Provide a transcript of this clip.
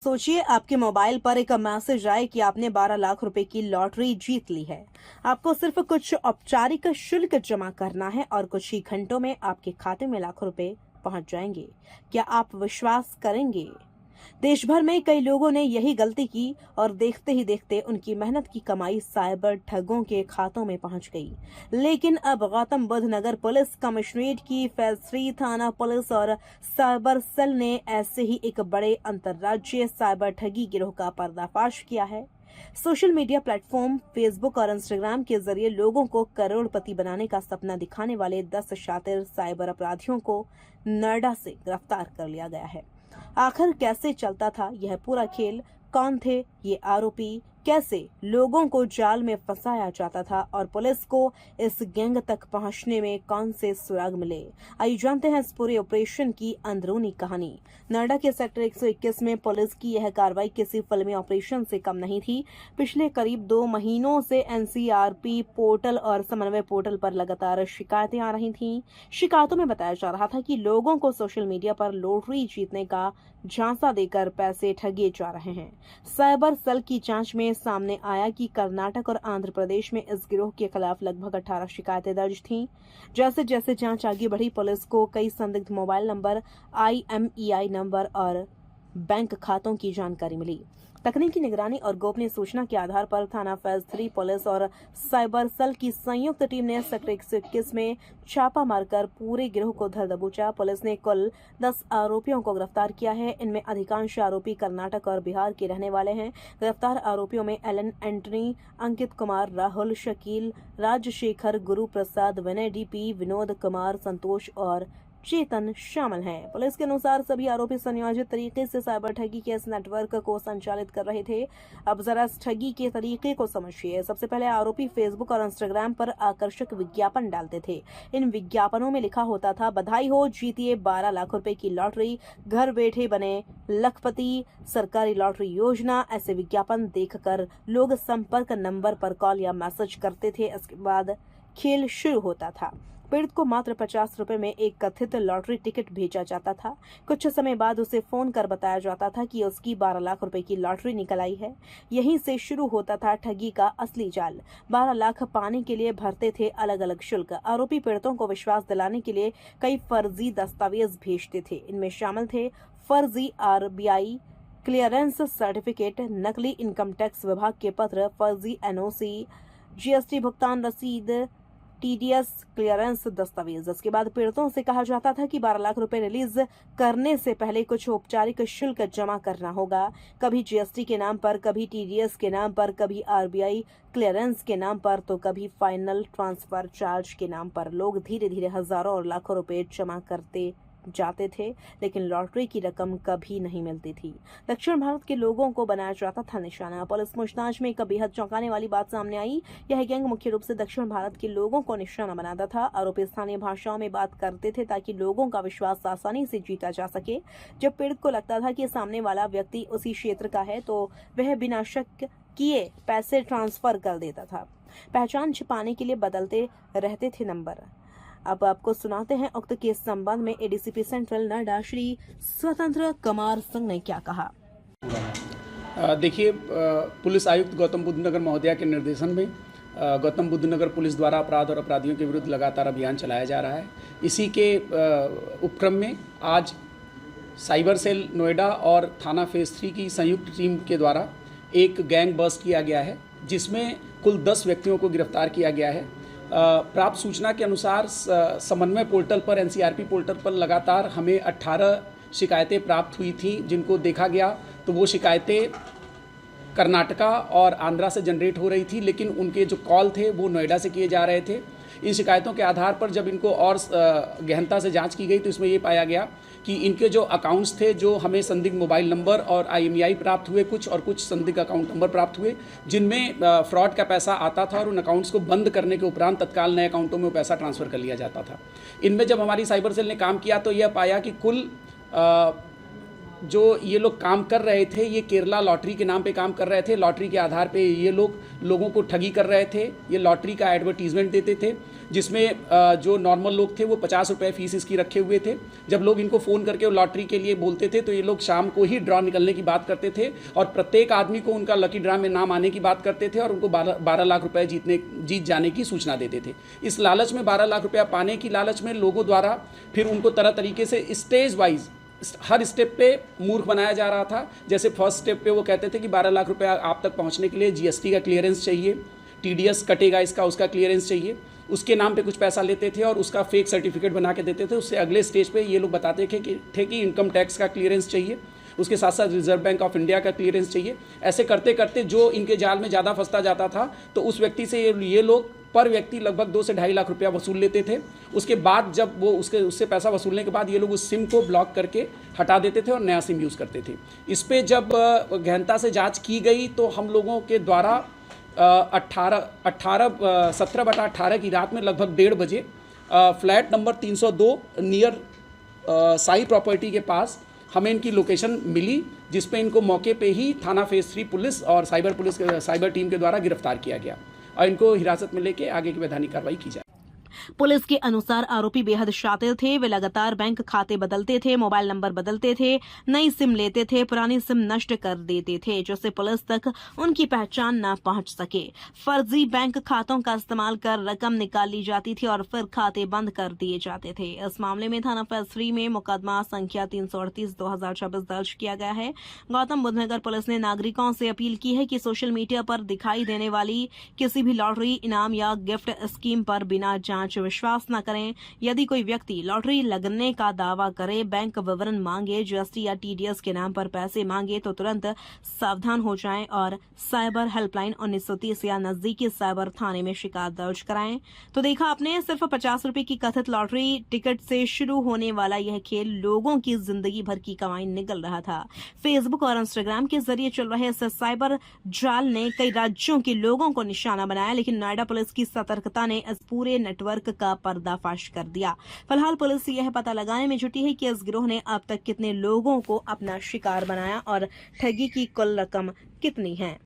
सोचिए आपके मोबाइल पर एक मैसेज आए कि आपने 12 लाख रुपए की लॉटरी जीत ली है। आपको सिर्फ कुछ औपचारिक शुल्क जमा करना है और कुछ ही घंटों में आपके खाते में लाखों रुपए पहुंच जाएंगे। क्या आप विश्वास करेंगे? देश भर में कई लोगों ने यही गलती की और देखते ही देखते उनकी मेहनत की कमाई साइबर ठगों के खातों में पहुंच गई। लेकिन अब गौतम बुद्ध नगर पुलिस कमिश्नरेट की फेज 3 थाना पुलिस और साइबर सेल ने ऐसे ही एक बड़े अंतर्राज्यीय साइबर ठगी गिरोह का पर्दाफाश किया है। सोशल मीडिया प्लेटफॉर्म फेसबुक और इंस्टाग्राम के जरिए लोगों को करोड़पति बनाने का सपना दिखाने वाले 10 शातिर साइबर अपराधियों को नोएडा से गिरफ्तार कर लिया गया है। आखिर कैसे चलता था यह पूरा खेल? कौन थे ये आरोपी? कैसे लोगों को जाल में फंसाया जाता था और पुलिस को इस गैंग तक पहुंचने में कौन से सुराग मिले? आइए जानते हैं इस पूरे ऑपरेशन की अंदरूनी कहानी। नोएडा के सेक्टर 121 में पुलिस की यह कार्रवाई किसी फिल्मी ऑपरेशन से कम नहीं थी। पिछले करीब 2 महीनों से एनसीआरपी पोर्टल और समन्वय पोर्टल पर लगातार शिकायतें आ रही थीं। शिकायतों में बताया जा रहा था कि लोगों को सोशल मीडिया पर लॉटरी जीतने का झांसा देकर पैसे ठगे जा रहे हैं। साइबर सेल की जांच में सामने आया कि कर्नाटक और आंध्र प्रदेश में इस गिरोह के खिलाफ लगभग 18 शिकायतें दर्ज थीं। जैसे जैसे जांच आगे बढ़ी, पुलिस को कई संदिग्ध मोबाइल नंबर, IMEI नंबर और बैंक खातों की जानकारी मिली। तकनीकी निगरानी और गोपनीय सूचना के आधार पर थाना फेज 3 पुलिस और साइबर सेल की संयुक्त टीम ने सेक्टर 121 में छापा मारकर पूरे गिरोह को धर दबोचा। पुलिस ने कुल 10 आरोपियों को गिरफ्तार किया है। इनमें अधिकांश आरोपी कर्नाटक और बिहार के रहने वाले हैं। गिरफ्तार आरोपियों में एलन, एंटनी, अंकित कुमार, राहुल, शकील, राजशेखर, गुरु प्रसाद, विनय DP, विनोद कुमार, संतोष और चेतन शामिल हैं। पुलिस के अनुसार सभी आरोपी संयोजित तरीके से साइबर ठगी के इस नेटवर्क को संचालित कर रहे थे। अब जरा इस ठगी के तरीके को समझिए। सबसे पहले आरोपी फेसबुक और इंस्टाग्राम पर आकर्षक विज्ञापन डालते थे। इन विज्ञापनों में लिखा होता था, बधाई हो, जीतिए 12 लाख रुपए की लॉटरी, घर बैठे बने लखपति, सरकारी लॉटरी योजना। ऐसे विज्ञापन देखकर लोग संपर्क नंबर पर कॉल या मैसेज करते थे। इसके बाद खेल शुरू होता था। पीड़ित को मात्र 50 रुपए में एक कथित लॉटरी टिकट भेजा जाता था। कुछ समय बाद उसे फोन कर बताया जाता था कि उसकी 12 लाख रुपए की लॉटरी निकल आई है। यहीं से शुरू होता था ठगी का असली जाल। 12 लाख पाने के लिए भरते थे अलग अलग शुल्क। आरोपी पीड़ितों को विश्वास दिलाने के लिए कई फर्जी दस्तावेज भेजते थे। इनमें शामिल थे फर्जी RBI क्लियरेंस सर्टिफिकेट, नकली इनकम टैक्स विभाग के पत्र, फर्जी NOC, GST भुगतान रसीद, TDS क्लियरेंस दस्तावेज। इसके बाद पीड़ितों से कहा जाता था कि 12 लाख रुपए रिलीज करने से पहले कुछ औपचारिक शुल्क जमा करना होगा। कभी GST के नाम पर, कभी TDS के नाम पर, कभी RBI क्लियरेंस के नाम पर, तो कभी फाइनल ट्रांसफर चार्ज के नाम पर। लोग धीरे धीरे हजारों और लाखों रुपए जमा करते जाते थे, लेकिन लॉटरी की रकम कभी नहीं मिलती थी। दक्षिण भारत के लोगों को बनाया जाता था निशाना। पुलिस पूछताछ में एक बेहद चौंकाने वाली बात सामने आई। यह गैंग मुख्य रूप से दक्षिण भारत के लोगों को निशाना बनाता था। आरोपी स्थानीय भाषाओं में बात करते थे ताकि लोगों का विश्वास आसानी से जीता जा सके। जब पीड़ित को लगता था कि सामने वाला व्यक्ति उसी क्षेत्र का है, तो वह बिना शक किए पैसे ट्रांसफर कर देता था। पहचान छिपाने के लिए बदलते रहते थे नंबर। अब आपको सुनाते हैं उक्त केस संबंध में ADCP सेंट्रल नोएडा श्री स्वतंत्र कुमार सिंह ने क्या कहा। देखिए, पुलिस आयुक्त गौतम बुद्ध नगर महोदया के निर्देशन में गौतम बुद्ध नगर पुलिस द्वारा अपराध और अपराधियों के विरुद्ध लगातार अभियान चलाया जा रहा है। इसी के उपक्रम में आज साइबर सेल नोएडा और थाना फेज 3 की संयुक्त टीम के द्वारा एक गैंग बस्ट किया गया है, जिसमें कुल 10 व्यक्तियों को गिरफ्तार किया गया है। प्राप्त सूचना के अनुसार समन्वय पोर्टल पर, NCRP पोर्टल पर लगातार हमें 18 शिकायतें प्राप्त हुई थी, जिनको देखा गया तो वो शिकायतें कर्नाटका और आंध्रा से जनरेट हो रही थी, लेकिन उनके जो कॉल थे वो नोएडा से किए जा रहे थे। इन शिकायतों के आधार पर जब इनको और गहनता से जांच की गई तो इसमें ये पाया गया कि इनके जो अकाउंट्स थे, जो हमें संदिग्ध मोबाइल नंबर और IMEI प्राप्त हुए कुछ, और कुछ संदिग्ध अकाउंट नंबर प्राप्त हुए, जिनमें फ्रॉड का पैसा आता था और उन अकाउंट्स को बंद करने के उपरांत तत्काल नए अकाउंटों में वो पैसा ट्रांसफ़र कर लिया जाता था। इनमें जब हमारी साइबर सेल ने काम किया तो यह पाया कि कुल जो ये लोग काम कर रहे थे, ये केरला लॉटरी के नाम पे काम कर रहे थे। लॉटरी के आधार पे ये लोगों को ठगी कर रहे थे। ये लॉटरी का एडवर्टीजमेंट देते थे, जिसमें जो नॉर्मल लोग थे वो 50 रुपये फीस इसकी रखे हुए थे। जब लोग इनको फ़ोन करके लॉटरी के लिए बोलते थे तो ये लोग शाम को ही ड्रा निकलने की बात करते थे और प्रत्येक आदमी को उनका लकी ड्रा में नाम आने की बात करते थे और उनको 12 लाख रुपए जीत जाने की सूचना देते थे। इस लालच में 12 लाख रुपया पाने की लालच में लोगों द्वारा फिर उनको तरह तरीके से स्टेज वाइज हर स्टेप पे मूर्ख बनाया जा रहा था। जैसे फर्स्ट स्टेप पे वो कहते थे कि 12 लाख रुपया आप तक पहुंचने के लिए जीएसटी का क्लियरेंस चाहिए, टीडीएस कटेगा इसका, उसका क्लियरेंस चाहिए। उसके नाम पे कुछ पैसा लेते थे और उसका फेक सर्टिफिकेट बना के देते थे। उससे अगले स्टेज पे ये लोग बताते थे कि इनकम टैक्स का क्लियरेंस चाहिए, उसके साथ साथ रिजर्व बैंक ऑफ इंडिया का क्लियरेंस चाहिए। ऐसे करते करते जो इनके जाल में ज़्यादा फंसता जाता था तो उस व्यक्ति से ये लोग पर व्यक्ति लगभग 2 से 2.5 लाख रुपया वसूल लेते थे। उसके बाद जब वो उससे पैसा वसूलने के बाद ये लोग उस सिम को ब्लॉक करके हटा देते थे और नया सिम यूज़ करते थे। इस पर जब गहनता से जाँच की गई तो हम लोगों के द्वारा 17/18 की रात में लगभग 1:30 बजे flat number 302 near Sai property के पास हमें इनकी लोकेशन मिली, जिस पे इनको मौके पे ही थाना फेज 3 पुलिस और साइबर टीम के द्वारा गिरफ्तार किया गया और इनको हिरासत में लेके आगे की वैधानिक कार्रवाई की जाए। पुलिस के अनुसार आरोपी बेहद शातिर थे। वे लगातार बैंक खाते बदलते थे, मोबाइल नंबर बदलते थे, नई सिम लेते थे, पुरानी सिम नष्ट कर देते थे जिससे पुलिस तक उनकी पहचान न पहुंच सके। फर्जी बैंक खातों का इस्तेमाल कर रकम निकाल ली जाती थी और फिर खाते बंद कर दिए जाते थे। इस मामले में थाना फेज 3 में मुकदमा संख्या 338/2026 दर्ज किया गया है। गौतम बुद्ध नगर पुलिस ने नागरिकों से अपील की है कि सोशल मीडिया पर दिखाई देने वाली किसी भी लॉटरी, इनाम या गिफ्ट स्कीम पर बिना जांच विश्वास न करें। यदि कोई व्यक्ति लॉटरी लगने का दावा करे, बैंक विवरण मांगे, जीएसटी या टीडीएस के नाम पर पैसे मांगे तो तुरंत सावधान हो जाएं और साइबर हेल्पलाइन 1930 या नजदीकी साइबर थाने में शिकायत दर्ज कराएं। तो देखा आपने, सिर्फ 50 रुपए की कथित लॉटरी टिकट से शुरू होने वाला यह खेल लोगों की जिंदगी भर की कमाई निकल रहा था। फेसबुक और इंस्टाग्राम के जरिए चल रहे इस साइबर जाल ने कई राज्यों के लोगों को निशाना बनाया, लेकिन नोएडा पुलिस की सतर्कता ने इस पूरे नेटवर्क का पर्दाफाश कर दिया। फिलहाल पुलिस यह पता लगाने में जुटी है कि इस गिरोह ने अब तक कितने लोगों को अपना शिकार बनाया और ठगी की कुल रकम कितनी है।